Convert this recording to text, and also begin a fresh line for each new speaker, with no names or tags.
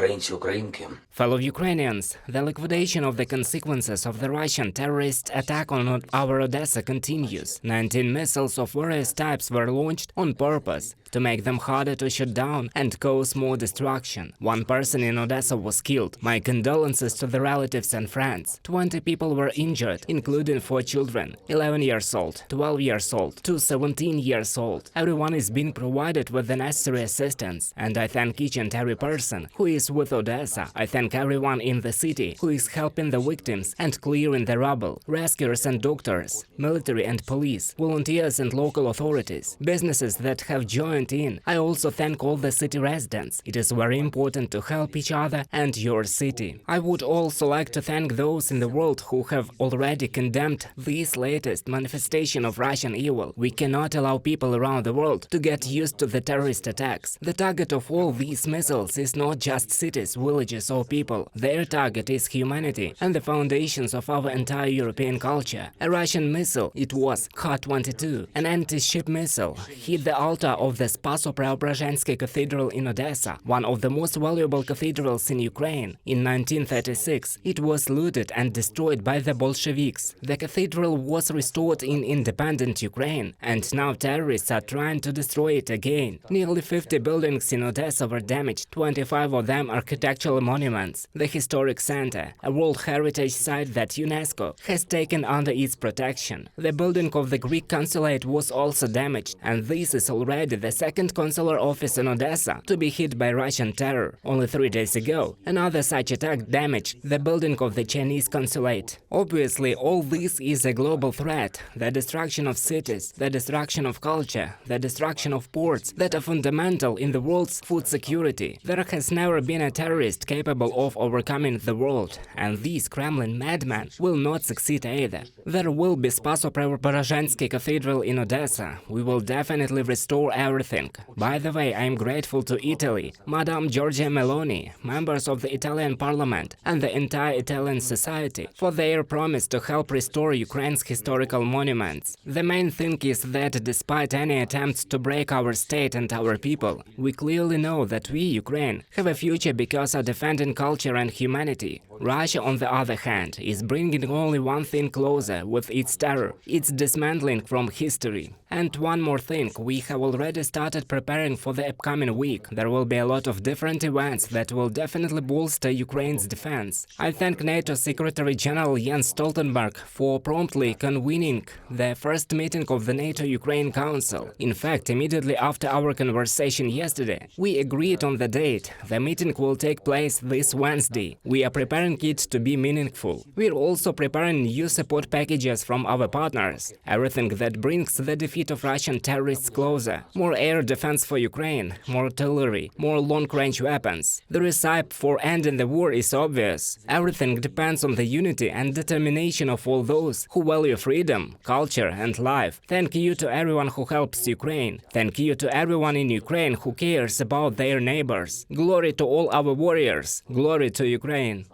українці-українки.
Fellow Ukrainians, the liquidation of the consequences of the Russian terrorist attack on our Odesa continues. 19 missiles of various types were launched on purpose to make them harder to shoot down and cause more destruction. One person in Odessa was killed. My condolences to the relatives and friends. 20 people were injured, including 4 children, 11 years old, 12 years old, to 17 years old. Everyone is being provided with the necessary assistance, and I thank each and every person who is with Odessa. I thank everyone in the city who is helping the victims and clearing the rubble, rescuers and doctors, military and police, volunteers and local authorities, businesses that have joined in. I also thank all the city residents. It is very important to help each other and your city. I would also like to thank those in the world who have already condemned this latest manifestation of Russian evil. We cannot allow people around the world to get used to the terrorist attacks. The target of all these missiles is not just cities, villages or people. Their target is humanity and the foundations of our entire European culture. A Russian missile, it was Kh-22, an anti-ship missile, hit the altar of the Spaso-Preobrazhensky Cathedral in Odessa, one of the most valuable cathedrals in Ukraine. In 1936, it was looted and destroyed by the Bolsheviks. The cathedral was restored in independent Ukraine, and now terrorists are trying to destroy it again. Nearly 50 buildings in Odessa were damaged, 25 of them architectural monuments. The historic center, a World Heritage Site that UNESCO has taken under its protection. The building of the Greek consulate was also damaged, and this is already the second consular office in Odessa to be hit by Russian terror. Only 3 days ago, another such attack damaged the building of the Chinese consulate. Obviously, all this is a global threat. The destruction of cities, the destruction of culture, the destruction of ports that are fundamental in the world's food security. There has never been a terrorist capable of overcoming the world, and this Kremlin madman will not succeed either. There will be Spaso-Preobrazhensky Cathedral in Odessa. We will definitely restore everything. By the way, I am grateful to Italy, Madame Giorgia Meloni, members of the Italian parliament and the entire Italian society for their promise to help restore Ukraine's historical monuments. The main thing is that despite any attempts to break our state and our people, we clearly know that we, Ukraine, have a future because of defending culture and humanity. Russia, on the other hand, is bringing only one thing closer with its terror, its dismantling from history. And one more thing, we have already started preparing for the upcoming week. There will be a lot of different events that will definitely bolster Ukraine's defense. I thank NATO Secretary General Jens Stoltenberg for promptly convening the first meeting of the NATO-Ukraine Council. In fact, immediately after our conversation yesterday, we agreed on the date. The meeting will take place this Wednesday. We are preparing it to be meaningful. We're also preparing new support packages from our partners. Everything that brings the defeat of Russian terrorists closer. More air defense for Ukraine, more artillery, more long-range weapons. The recipe for ending the war is obvious. Everything depends on the unity and determination of all those who value freedom, culture and life. Thank you to everyone who helps Ukraine. Thank you to everyone in Ukraine who cares about their neighbors. Glory to all our warriors. Glory to Ukraine.